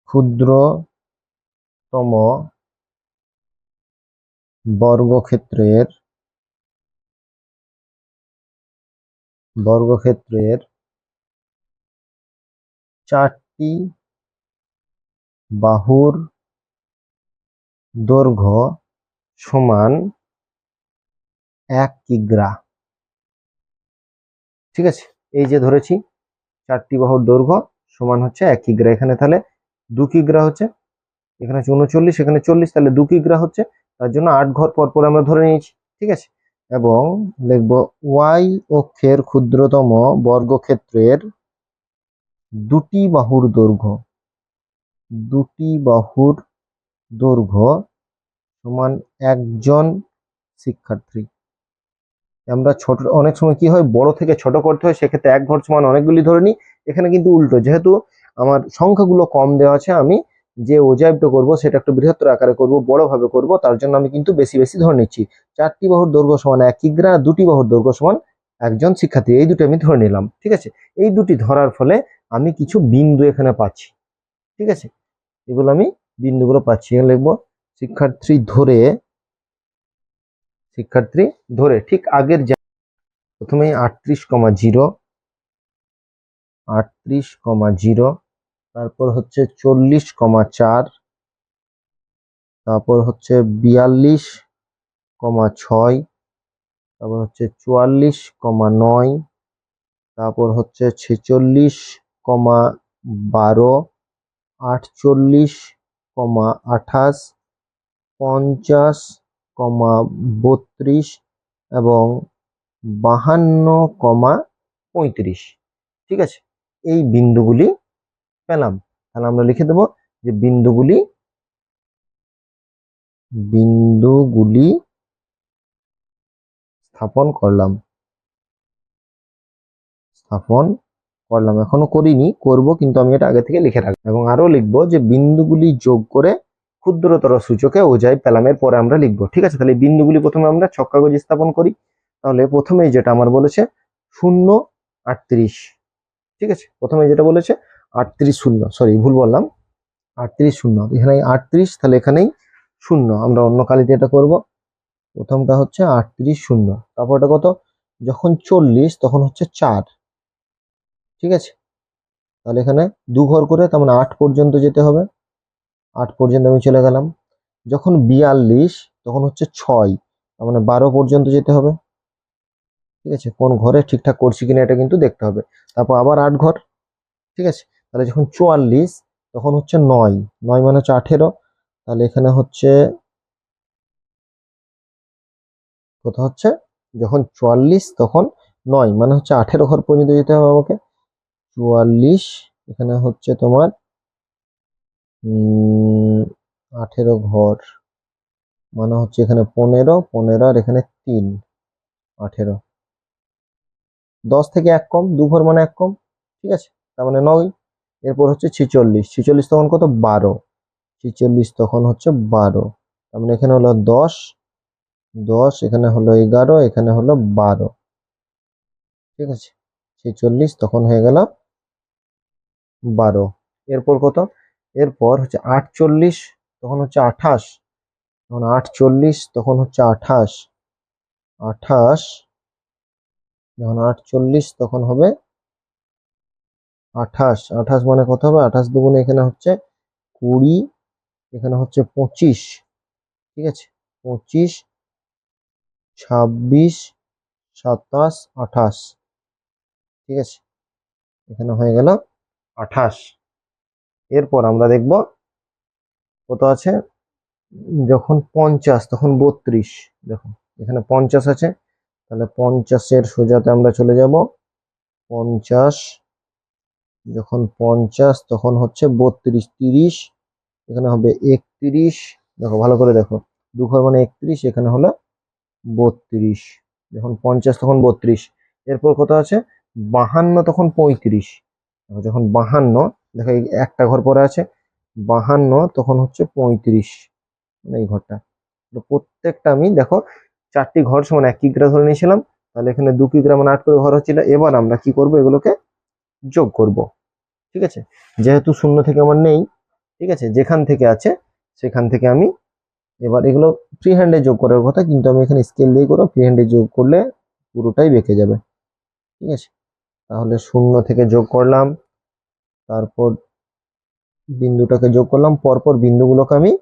ক্ষুদ্রতম বর্গক্ষেত্রের 4টি বাহুর দৈর্ঘ্য সমান 1 কিগ্রা। ঠিক আছে, এই যে ধরেছি 4টি বাহুর দৈর্ঘ্য সমান হচ্ছে 1 কিগ্রা, এখানে তাহলে 2 কিগ্রা হচ্ছে, এখানে হচ্ছে 39, এখানে 40, তাহলে 2 কিগ্রা হচ্ছে, তার জন্য 8 ঘর পর পর আমরা ধরে নিয়েছি। ঠিক আছে, এবং লিখবো ওয়াই অক্ষের ক্ষুদ্রতম বর্গক্ষেত্রের দুটি বাহুর দৈর্ঘ্য সমান একজন শিক্ষার্থী। আমরা ছোট, অনেক সময় কি হয় বড় থেকে ছোট করতে হয়, সেক্ষেত্রে 1 ঘর সমান অনেকগুলি ধরে নিই। এখানে কিন্তু উল্টো, যেহেতু আমার সংখ্যাগুলো কম দেওয়া আছে, আমি যে ওজাইবটা করব সেটা একটু বৃহত্তর আকারে করব, বড় ভাবে করব, তার জন্য আমি কিন্তু বেশি বেশি ধরে নিচ্ছি। 4টি বাহুর দৈর্ঘ্য সমান 1 কিগ্রা, 2টি বাহুর দৈর্ঘ্য সমান একজন শিক্ষার্থী, এই দুটো আমি ধরে নিলাম। ঠিক আছে, এই দুটি ধরার ফলে আমি কিছু বিন্দু এখানে পাচ্ছি। ঠিক আছে, এগুলো আমি বিন্দুগুলো পাচ্ছি, লিখবো শিক্ষার্থী ধরে ঠিক আগের, প্রথমে 38,0, 38,0, তারপর হচ্ছে 40,4, তারপর হচ্ছে 42,6, তারপর হচ্ছে 44,9, তারপর হচ্ছে 46,12, 48,28, 50,32 এবং 52,35। ঠিক আছে, এই বিন্দুগুলি পেলাম। তাহলে আমরা লিখে দেব যে বিন্দুগুলি স্থাপন করলাম। এখনো করিনি, করব, কিন্তু আমি এটা আগে থেকে লিখে রাখবো। এবং আরো লিখবো যে বিন্দুগুলি যোগ করে ক্ষুদ্রতর সূচকে ওজাই পেলাম, এর পরে আমরা লিখবো। ঠিক আছে, তাহলে বিন্দুগুলি প্রথমে আমরা ছক কাগজে স্থাপন করি। তাহলে প্রথমেই যেটা আমার বলেছে 0, 38। ঠিক আছে, প্রথমে যেটা বলেছে 38, 0, সরি ভুল বললাম, 38, 0, এখানে 38, তাহলে এখানেই 0, আমরা অন্য কালিতে এটা করব। প্রথমটা হচ্ছে 38, 0, তারপর এটা কত, যখন 40 তখন হচ্ছে 4। ঠিক আছে, তাহলে এখানে 2 ঘর করে, তার মানে 8 পর্যন্ত যেতে হবে, 8 পর্যন্ত আমি চলে গেলাম। যখন 42 তখন হচ্ছে 6, তার মানে 12 পর্যন্ত যেতে হবে। ঠিক আছে, কোন ঘরে ঠিকঠাক করছি কিনা এটা কিন্তু দেখতে হবে। তারপর আবার 8 ঘর। ঠিক আছে, তাহলে যখন 44 তখন হচ্ছে 9, 9 মানে হচ্ছে 18, তাহলে এখানে হচ্ছে কত হচ্ছে, যখন 44 তখন 9 মানে হচ্ছে 18 ঘর পর্যন্ত যেতে হবে আমাকে। 44 এখানে হচ্ছে তোমার 18 ঘর মানে হচ্ছে এখানে 15, 15 আর এখানে 3, 18। 10 থেকে 1 কম, 2 ঘর মানে 1 কম, ঠিক আছে, তার মানে 9। এরপর হচ্ছে 46, 46 তখন কত, 12, 46 তখন হচ্ছে 12, তার মানে এখানে হলো 10, 10 এখানে হলো 11, এখানে হলো 12, ঠিক আছে। 46 তখন হয়ে গেল 12। এরপর কত, এরপর হচ্ছে 48 তখন হচ্ছে 28, তখন 48 তখন হচ্ছে 28, 28 যখন 48 তখন হবে 28, 28 মানে কত হবে, 28 দুগুণে এখানে হচ্ছে 20, এখানে হচ্ছে 25, ঠিক আছে, 25, 26, 27, 28, ঠিক আছে, এখানে হয়ে গেল 28। এরপর আমরা দেখব কত আছে, যখন 50 তখন 32, দেখো এখানে 50 আছে, তাহলে 50-এর সোজাতে আমরা চলে যাব। 50 যখন 50 তখন হচ্ছে 32, 30 এখানে হবে 31, দেখো ভালো করে দেখো, 2 ঘর মানে 31, এখানে হলো 32, যখন 50 তখন 32। এরপর কত আছে, 52 তখন 35, যখন 52, দেখো এই একটা ঘর পরে আছে, 52 তখন হচ্ছে 35, মানে এই ঘরটা। তো প্রত্যেকটা আমি দেখো 4টি ঘর সমান 1 কিগ্রা ধরে নিয়েছিলাম, তাহলে এখানে 2 কিগ্রা মানে 8 করে ঘর হচ্ছিল। এবার আমরা কি করব, এগুলোকে যোগ করব, ঠিক আছে, যেহেতু শূন্য থেকে আমার নেই, ঠিক আছে, যেখান থেকে আছে সেখান থেকে আমি এবার এগুলো ফ্রি হ্যান্ডে যোগ করার কথা, কিন্তু আমি এখানে স্কেল দিয়ে করব, ফ্রি হ্যান্ডে যোগ করলে পুরোটাই বেঁকে যাবে, ঠিক আছে। তাহলে শূন্য থেকে যোগ করলাম, তারপর বিন্দুটাকে যোগ করলাম, পরপর বিন্দুগুলোকে আমি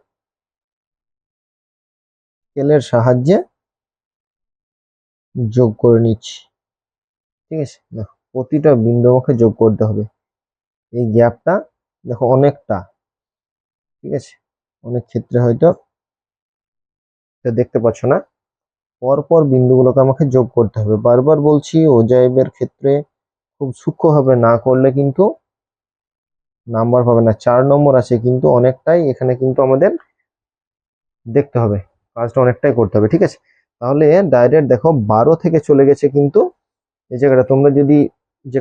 স্কেলের সাহায্যে যোগ করে নিচ্ছি, ঠিক আছে। দেখো প্রতিটা বিন্দু আমাকে যোগ করতে হবে, এই গ্যাপটা দেখো অনেকটা, ঠিক আছে, অনেক ক্ষেত্রে হয়তো এটা দেখতে পাচ্ছ না, পরপর বিন্দুগুলোকে আমাকে যোগ করতে হবে। বারবার বলছি, ওজাইবের ক্ষেত্রে খুব সূক্ষ্মভাবে না করলে কিন্তু নাম্বার পাবে না। 4 নম্বর আছে কিন্তু অনেকটাই এখানে কিন্তু আমাদের দেখতে হবে, কাজটা অনেকটাই করতে হবে, ঠিক আছে। তাহলে ডাইরেক্ট দেখো 12 থেকে চলে গেছে কিন্তু এই জায়গাটা, তোমরা যদি যে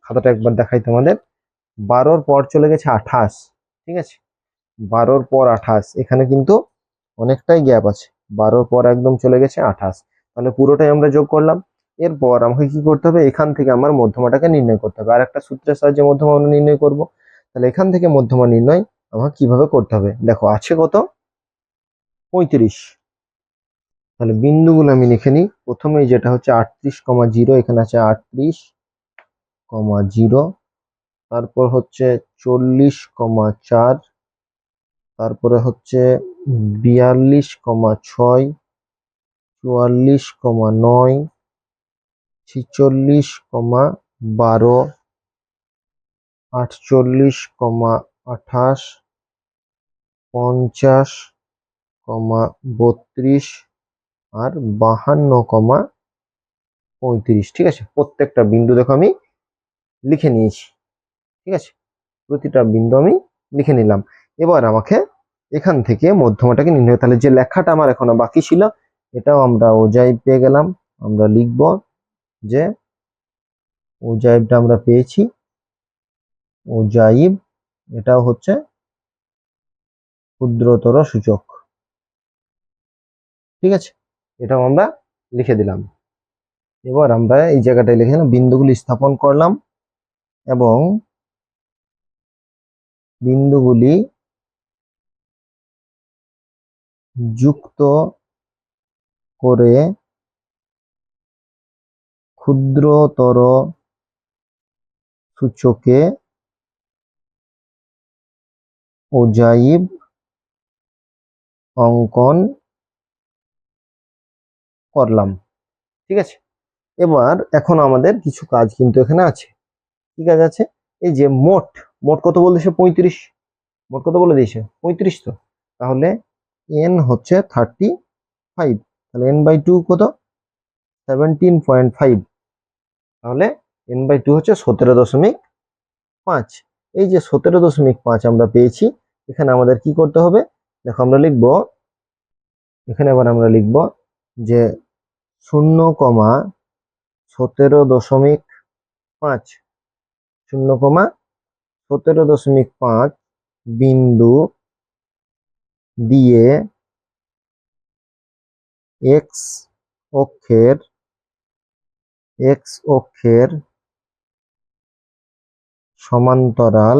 খাতাটা একবার দেখাই তোমাদের, 12-র পর চলে গেছে 28, ঠিক আছে, 12-র পর 28, এখানে কিন্তু অনেকটাই গ্যাপ আছে, 12-র পর একদম চলে গেছে 28, তাহলে পুরোটাই আমরা যোগ করলাম। এরপর আমাকে কি করতে হবে, এখান থেকে আমার মধ্যমাটাকে নির্ণয় করতে হবে, আর একটা সূত্রের সাহায্যে মধ্যমা আমরা নির্ণয় করব। তাহলে এখান থেকে মধ্যমা নির্ণয় আমাকে কিভাবে করতে হবে, দেখো আছে কত, 35, তাহলে বিন্দুগুলো আমি লিখে নিই। প্রথমেই যেটা হচ্ছে 38,0, এখানে আছে 38,0, তারপর হচ্ছে 40,4, তারপরে হচ্ছে 42,6, 44,9, 46,12, 48,28, 50,32 আর 52,35, ঠিক আছে। প্রত্যেকটা বিন্দু দেখো আমি লিখে নিয়েছি, ঠিক আছে, প্রতিটা বিন্দু আমি লিখে নিলাম। এবার আমাকে এখান থেকে মধ্যমাটাকে নির্ণয়, তাহলে যে লেখাটা আমার এখনো বাকি ছিল এটাও আমরা ওজাইব পেয়ে গেলাম। আমরা লিখব যে ওজাইবটা আমরা পেয়েছি, ওজাইব এটাও হচ্ছে ক্ষুদ্রতর সূচক, ঠিক আছে, এটাও আমরা লিখে দিলাম। এবার আমরা এই জায়গাটায় লিখে দিলাম, বিন্দুগুলি স্থাপন করলাম এবং বিন্দুগুলি যুক্ত করে ক্ষুদ্রতর সূচকে ওজাইব অঙ্কন করলাম, ঠিক আছে। এবার এখন আমাদের কিছু কাজ কিন্তু এখানে আছে। কি কাজ আছে, এই যে মোট মোট কত বলে দিয়েছে, 35, মোট কত বলে দিয়েছে 35, তো তাহলে এন হচ্ছে 35, তাহলে n/2 কত? 17.5। তাহলে n/2 হচ্ছে 17.5। এই যে 17.5 আমরা পেয়েছি, এখানে আমাদের কি করতে হবে? দেখো আমরা লিখব, এখানে আবার আমরা লিখব যে 0,17.5 0,17.5 বিন্দু দিয়ে এক্স অক্ষের সমান্তরাল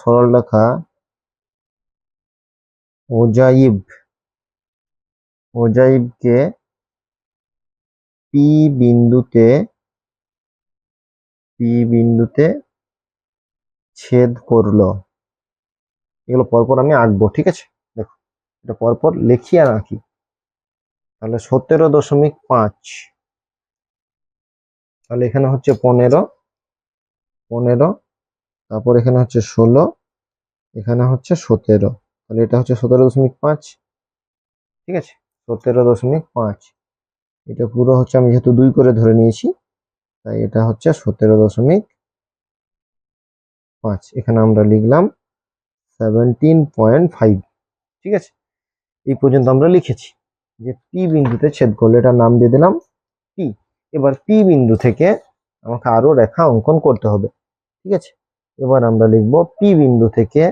সরলরেখা ওজাইবকে পি বিন্দুতে ছেদ করলো। এগুলো পরপর আমি আঁকবো, ঠিক আছে? দেখো এটা পরপর লিখি আর আঁকি। তাহলে 17.5, তাহলে এখানে হচ্ছে 15, তারপর এখানে হচ্ছে 16, এখানে হচ্ছে 17, তাহলে এটা হচ্ছে 17.5, ঠিক আছে? 17.5, এটা পুরো হচ্ছে, আমি যেহেতু 2 করে ধরে নিয়েছি তাই এটা হচ্ছে 17.5। এখানে আমরা লিখলাম 17.5, ঠিক আছে? এই পর্যন্ত আমরা লিখেছি যে পি বিন্দুতে ছেদ করলে এটার নাম দিয়ে দিলাম পি। এবার পি বিন্দু থেকে আমাকে আরো রেখা অঙ্কন করতে হবে, ঠিক আছে? এবার আমরা লিখব পি বিন্দু থেকে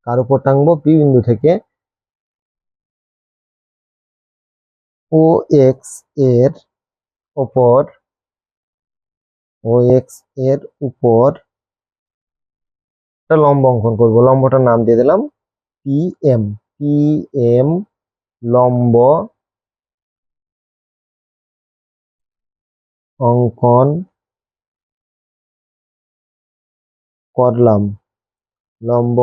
কার উপর টাঙবো? পি বিন্দু থেকে ও এক্স এর উপর একটা লম্ব অঙ্কন করব। লম্বটার নাম দিয়ে দিলাম পি এম লম্ব অঙ্কন করলাম। লম্ব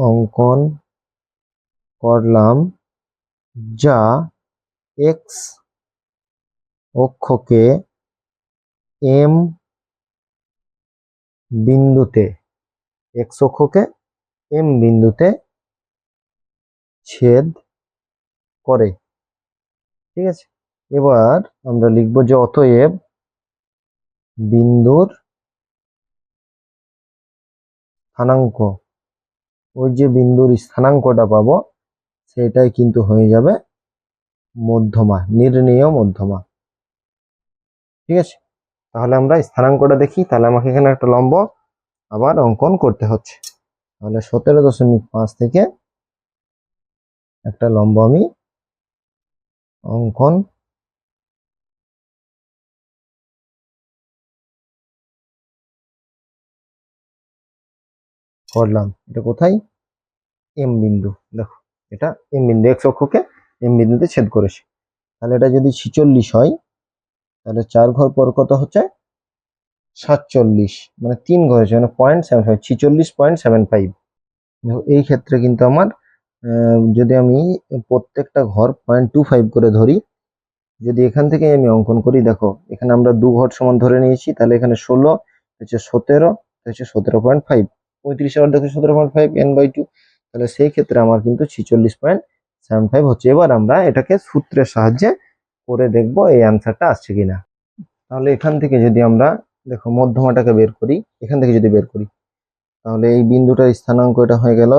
অঙ্কন করলাম যা এক্স অক্ষকে এম বিন্দুতে ছেদ করে, ঠিক আছে? এবার আমরা লিখব যে অতএব বিন্দুর স্থানাঙ্ক, ওই যে বিন্দুর স্থানাঙ্কটা পাবো সেটাই কিন্তু হয়ে যাবে মধ্যমা, নির্ণেয় মধ্যমা, ঠিক আছে? তাহলে আমরা স্থানাঙ্কটা দেখি। তাহলে আমাকে এখানে একটা লম্ব আবার অঙ্কন করতে হচ্ছে। তাহলে 17.5 থেকে একটা লম্ব আমি অঙ্কন করলাম। এটা কোথায়? এম বিন্দু। দেখো এটা এম বিন্দু, এক্স অক্ষকে এম বিন্দুতে ছেদ করেছে। তাহলে এটা যদি 46 হয়, তাহলে 4 ঘর পর কত হচ্ছে? 47, মানে 3 ঘর হচ্ছে, মানে 0.75, 46.75। এই ক্ষেত্রে কিন্তু আমার যদি আমি প্রত্যেকটা ঘর 0.25 করে ধরি, যদি এখান থেকে আমি অঙ্কন করি, দেখো এখানে আমরা 2 ঘর সমান ধরে নিয়েছি, তাহলে এখানে 16 হচ্ছে 17 হচ্ছে 17.5, 35 আবার দেখো 17.5 n/2, তাহলে সেই ক্ষেত্রে আমার কিন্তু 46.75 হচ্ছে। এবার আমরা এটাকে সূত্রের সাহায্যে করে দেখব এই অ্যান্সারটা আসছে কিনা। তাহলে এখান থেকে যদি আমরা দেখো মধ্যমাটাকে বের করি, এখান থেকে যদি বের করি, তাহলে এই বিন্দুটার স্থানাঙ্ক এটা হয়ে গেল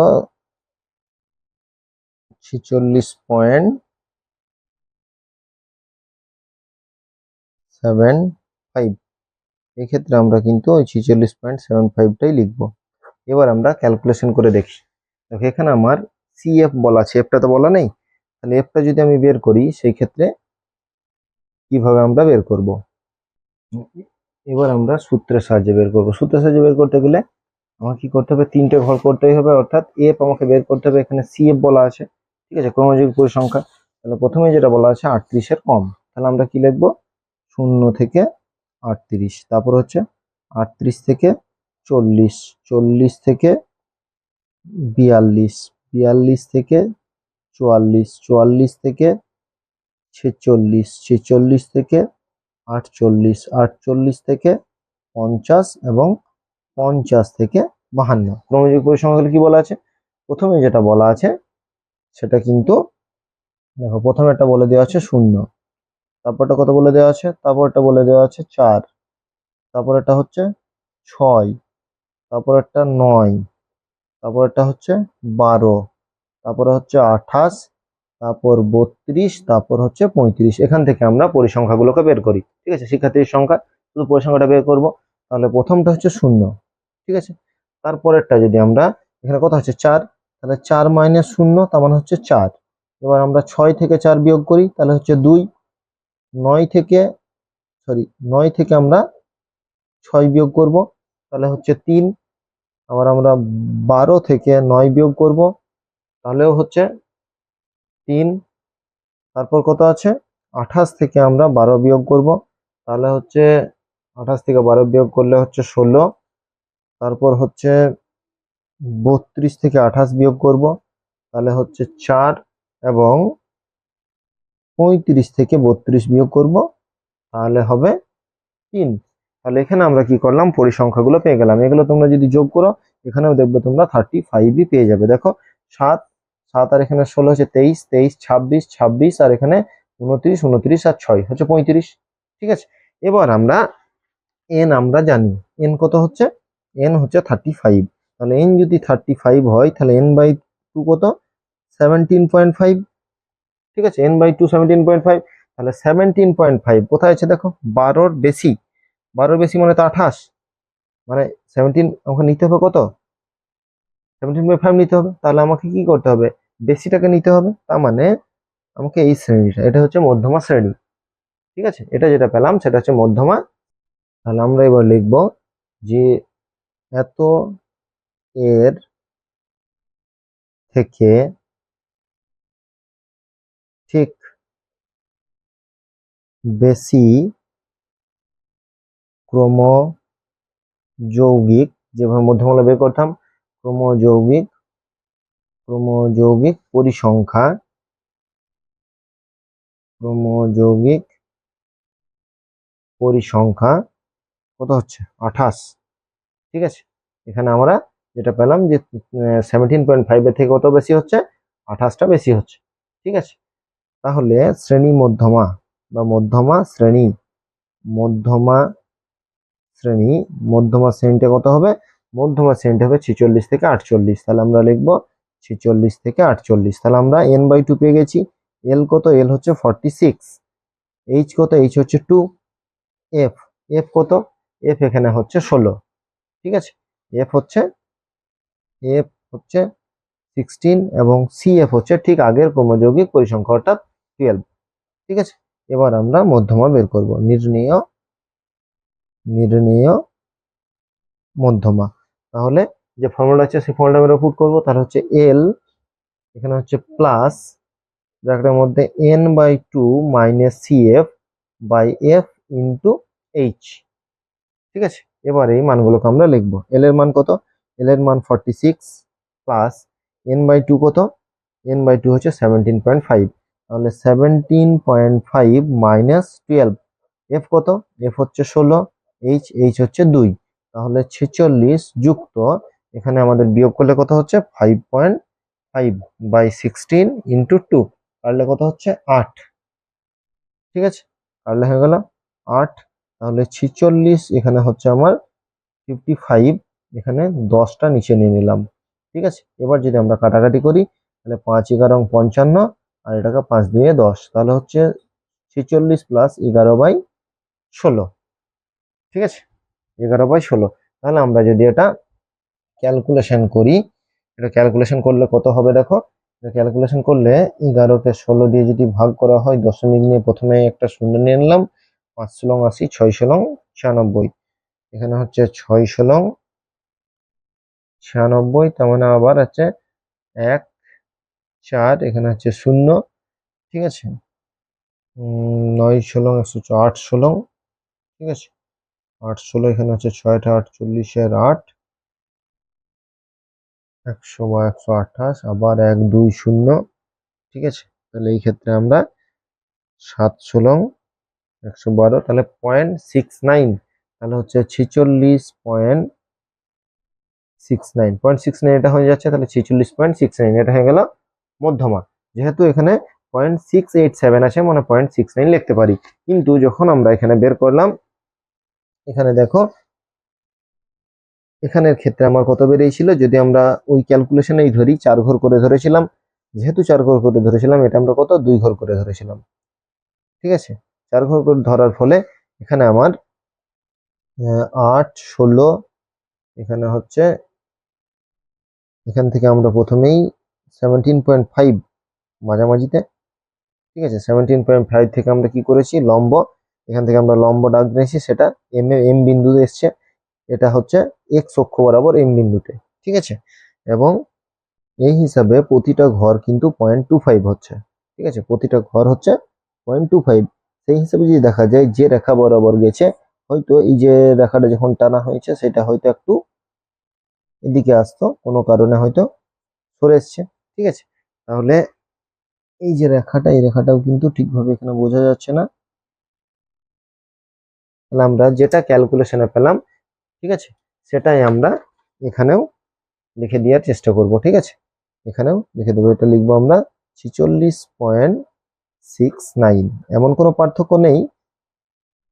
46.75। এই ক্ষেত্রে আমরা কিন্তু ওই 46.75টাই লিখবো। এবার আমরা ক্যালকুলেশন করে দেখি। দেখো এখানে আমার সিএফ বলা আছে, এফটা তো বলা নেই। তাহলে এফটা যদি আমি বের করি, সেই ক্ষেত্রে কিভাবে আমরা বের করব? এবার আমরা সূত্রের সাহায্যে বের করব। সূত্রের সাহায্যে বের করতে গেলে আমার কি করতে হবে? 3টে ঘর করতেই হবে, অর্থাৎ এফ আমাকে বের করতে হবে। এখানে সিএফ বলা আছে, ঠিক আছে, ক্রমযোগী পরিসংখ্যা। তাহলে প্রথমে যেটা বলা আছে 38-এর কম, তাহলে আমরা কি লিখবো? 0 থেকে 38, তারপর হচ্ছে 38 থেকে 40, 40 থেকে 42, 42 থেকে 44, 44 থেকে 46, 46 থেকে 48, 48 থেকে 50 এবং 50 থেকে 52। ক্রমযোগ পরিসংখ্যানগুলো কি বলা আছে? প্রথমে যেটা বলা আছে সেটা কিন্তু দেখো, প্রথমে একটা বলে দেওয়া আছে 0, তারপরটা কত বলে দেওয়া আছে, তারপরটা বলে দেওয়া আছে 4, তারপর এটা হচ্ছে 6, তারপর একটা 9, তারপর এটা হচ্ছে 12, তারপরে হচ্ছে 28, তারপর 32, তারপর হচ্ছে 35। এখান থেকে আমরা পরিসংখ্যাগুলোকে বের করি। ঠিক আছে, শিক্ষার্থীর সংখ্যা শুধু পরিসংখ্যাটা বের করব। তাহলে প্রথমটা হচ্ছে 0, ঠিক আছে। তারপরেরটা যদি আমরা, এখানে কত হচ্ছে 4, তাহলে 4 মাইনাস 0 তার মানে হচ্ছে 4। এবার আমরা 6 থেকে 4 বিয়োগ করি, তাহলে হচ্ছে 2। 9 থেকে, সরি, 9 থেকে আমরা 6 বিয়োগ করব, তাহলে হচ্ছে 3। আবার আমরা 12 থেকে 9 বিয়োগ করব, তাহলেও হচ্ছে 3। তারপর কত আছে, 28 থেকে আমরা 12 বিয়োগ করব, তাহলে হচ্ছে 28 থেকে 12 বিয়োগ করলে হচ্ছে 16। তারপর হচ্ছে 32 থেকে 28 বিয়োগ করব, তাহলে হচ্ছে 4। এবং 35 থেকে 32 বিয়োগ করব, তাহলে হবে 3। তাহলে এখানে আমরা কি করলাম, পরিসংখ্যাগুলো পেয়ে গেলাম। এগুলো তোমরা যদি যোগ করো, এখানেও দেখবে তোমরা 35ই পেয়ে যাবে। দেখো, 7, 7 আর এখানে 16 হচ্ছে 23, 23, 26, 26 আর এখানে 29, 29 আর 6 হচ্ছে 35। ঠিক আছে, এবার আমরা এন আমরা জানি, এন কত হচ্ছে, এন হচ্ছে 35। তাহলে এন যদি 35 হয়, তাহলে এন বাই 2 কত, 17.5। ঠিক আছে, এন বাই 2 17.5। তাহলে 17.5 কোথায় আছে দেখো, 12-র বেশি, 12-র বেশি মানে তো 28, মানে 17 আমাকে নিতে হবে কত, 17.5 নিতে হবে। তাহলে আমাকে কি করতে হবে, বেশিটাকে নিতে হবে। তার মানে আমাকে এই শ্রেণীটা, এটা হচ্ছে মধ্যমা শ্রেণী। ঠিক আছে, এটা যেটা পেলাম সেটা হচ্ছে মধ্যমা। তাহলে আমরা এবার লিখব যে এত এর থেকে ঠিক বেশি ক্রমযৌগিক, যেভাবে মধ্যমা বের করতাম, ক্রমযৌগিক ক্রমযৌগিক পরিসংখ্যা, ক্রমযৌগিক পরিসংখ্যা কত হচ্ছে, 28। ঠিক আছে, এখানে আমরা যেটা পেলাম যে 17.5 এর থেকে কত বেশি হচ্ছে, 28টা বেশি হচ্ছে। ঠিক আছে, তাহলে শ্রেণী মধ্যমা বা মধ্যমা শ্রেণী, মধ্যমা শ্রেণী, মধ্যমা শ্রেণীটা কত হবে, মধ্যমা শ্রেণীটা হবে 46 থেকে 48। তাহলে আমরা লিখবো 46 থেকে 48। তাহলে আমরা এন বাই 2 পেয়ে গেছি। এল কত, এল হচ্ছে 46। এইচ কত, এইচ হচ্ছে 2। এফ, এফ কত, এফ এখানে হচ্ছে 16। ঠিক আছে, এফ হচ্ছে, এফ হচ্ছে 16 এবং সিএফ হচ্ছে ঠিক আগের ক্রমযৌগিক পরিসংখ্যা অর্থাৎ 12। ঠিক আছে, এবার আমরা মধ্যমা বের করব, নির্ণেয় নির্ণেয় মধ্যমা। তাহলে যে ফর্মুলা আছে সেই ফর্মুলা আমরা পুট করবো, তাহলে হচ্ছে এল, এখানে হচ্ছে প্লাস ব্র্যাকেটের মধ্যে N by 2 minus CF by F into H. ঠিক আছে, এবার এই মানগুলোকে আমরা লিখবো। এল এর মান কত, এল এর মান 46 প্লাস এন বাই 2 কত, এন বাই 2 হচ্ছে 17.5। তাহলে 17.5 মাইনাস 12। এফ কত, এফ হচ্ছে 16, এইচ, এইচ হচ্ছে 2। তাহলে 46 যুক্ত, এখানে আমাদের বিয়োগ করলে কত হচ্ছে 5.5 বাই 16 ইন্টু 2, তাহলে কত হচ্ছে 8। ঠিক আছে, তাহলে হয়ে গেল 8। তাহলে 46 এখানে হচ্ছে আমার 55, এখানে 10টা নিচে নিয়ে নিলাম। ঠিক আছে, এবার যদি আমরা কাটাকাটি করি, তাহলে 5 11 55 আর এটাকে 5 2 10, তাহলে হচ্ছে 46 প্লাস 11/16। ঠিক আছে, 11/16। তাহলে আমরা যদি এটা ক্যালকুলেশন করি, এটা ক্যালকুলেশন করলে কত হবে দেখো, এটা ক্যালকুলেশন করলে 11কে 16 দিয়ে যদি ভাগ করা হয়, দশমিক নিয়ে প্রথমে একটা শূন্য নিয়ে নিলাম, 5 ষোলং 80, 6 ষোলং 96, এখানে হচ্ছে 6 ষোলং 96, তার মানে আবার আছে 1 4, এখানে হচ্ছে 0। ঠিক আছে, 9 ষোলং 104, 8 ষোলং। ঠিক আছে, 8 16, এখানে হচ্ছে 6টা 48 এর 8, 100 বা 128 আবার 120, ঠিক আছে। তাহলে এই ক্ষেত্রে আমরা 7 × 112, তাহলে 0.69, তাহলে হচ্ছে 46.69 এটা হয়ে যাচ্ছে, তাহলে 46.69 এটা হয়ে গেল মধ্যমা। যেহেতু এখানে 0.687 আছে, মানে 0.69 লিখতে পারি। কিন্তু যখন আমরা এখানে বের করলাম, এখানে দেখো এখানের ক্ষেত্রে আমার কত বেরিয়েছিল, যদি আমরা ওই ক্যালকুলেশনেই ধরি 4 ঘর করে ধরেছিলাম, যেহেতু 4 ঘর করে ধরেছিলাম, এটা আমরা কত 2 ঘর করে ধরেছিলাম, ঠিক আছে। 4 ঘর করে ধরার ফলে এখানে আমার 8, 16, এখানে হচ্ছে, এখান থেকে আমরা প্রথমেই 17.5 মাঝামাঝিতে, ঠিক আছে। 17.5 থেকে আমরা কি করেছি, লম্ব, এখান থেকে আমরা লম্ব দাগ দিয়েছি, সেটা এম বিন্দুতে এসছে, এটা হচ্ছে এক্স অক্ষ বরাবর এম বিন্দুতে, ঠিক আছে। এবং এই হিসাবে প্রতিটা ঘর কিন্তু 0.25 হচ্ছে, ঠিক আছে। প্রতিটা ঘর হচ্ছে 0.25। সেই হিসাবে যদি দেখা যায় যে রেখা বরাবর গেছে, হয়তো এই যে রেখাটা যখন টানা হয়েছে সেটা হয়তো একটু এদিকে আসতো, কোনো কারণে হয়তো সরে এসছে, ঠিক আছে। তাহলে এই যে রেখাটা, এই রেখাটাও কিন্তু ঠিকভাবে এখানে বোঝা যাচ্ছে না। তাহলে আমরা যেটা ক্যালকুলেশনে পেলাম, ঠিক আছে, সেটাই আমরা এখানেও লিখে দেওয়ার চেষ্টা করব, ঠিক আছে। এখানেও লিখে দেবো, এটা লিখবো আমরা 46.69, এমন কোনো পার্থক্য নেই,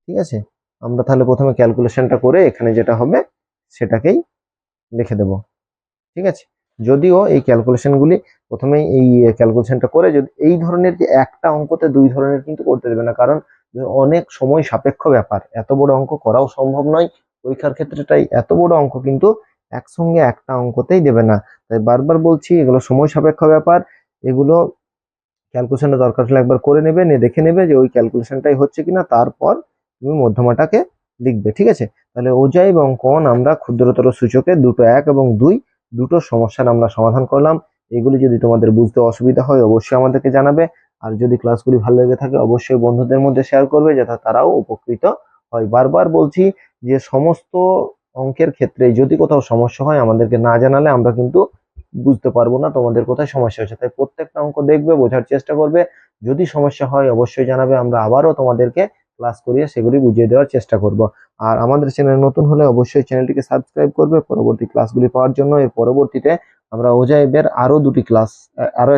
ঠিক আছে। আমরা তাহলে প্রথমে ক্যালকুলেশনটা করে এখানে যেটা হবে সেটাকেই লিখে দেব, ঠিক আছে। যদিও এই ক্যালকুলেশনগুলি প্রথমেই এই ক্যালকুলেশনটা করে, যদি এই ধরনের যে একটা অঙ্কতে 2 ধরনের কিন্তু করতে দেবে না, কারণ অনেক সময় সাপেক্ষ ব্যাপার, এত বড় অঙ্ক করাও সম্ভব নয় পরীক্ষার ক্ষেত্রেটাই, এত বড় অঙ্ক কিন্তু একসঙ্গে একটা অঙ্কতেই দেবে না। তাই বারবার বলছি, এগুলো সময় সাপেক্ষ ব্যাপার, এগুলো ক্যালকুলেশনটা দরকার হলে একবার করে নেবে, নিয়ে দেখে নেবে যে ওই ক্যালকুলেশনটাই হচ্ছে কিনা, তারপর তুমি মধ্যমাটাকে লিখবে, ঠিক আছে। তাহলে অজয় এবং কোণ আমরা ক্ষুদ্রতর সূচকে দুটো 1 এবং 2 দুটো সমস্যার আমরা সমাধান করলাম। এগুলি যদি তোমাদের বুঝতে অসুবিধা হয় অবশ্যই আমাদেরকে জানাবে, আর যদি ক্লাসগুলি ভালো লেগে থাকে অবশ্যই বন্ধুদের মধ্যে শেয়ার করবে, যাতে তারাও উপকৃত হয়। বারবার বলছি যে সমস্ত অঙ্কের ক্ষেত্রে যদি কোথাও সমস্যা হয় আমাদেরকে না জানালে আমরা কিন্তু বুঝতে পারবো না তোমাদের কোথায় সমস্যা হচ্ছে। তাই প্রত্যেকটা অঙ্ক দেখবে, বোঝার চেষ্টা করবে, যদি সমস্যা হয় অবশ্যই জানাবে, আমরা আবারও তোমাদেরকে ক্লাস করিয়ে সেগুলি বুঝিয়ে দেওয়ার চেষ্টা করব। আর আমাদের চ্যানেল নতুন হলে অবশ্যই চ্যানেলটিকে সাবস্ক্রাইব করবে পরবর্তী ক্লাসগুলি পাওয়ার জন্য। এর পরবর্তীতে আমরা ওজাইবের আরো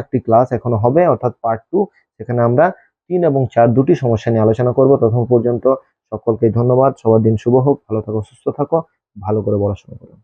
একটি ক্লাস এখনো হবে, অর্থাৎ পার্ট 2, সেখানে আমরা 3 এবং 4 দুটি সমস্যা নিয়ে আলোচনা করব। তখন পর্যন্ত সকলকে ধন্যবাদ, সবার দিন শুভ হোক, ভালো থাকো, সুস্থ থাকো, ভালো করে পড়াশোনা করো।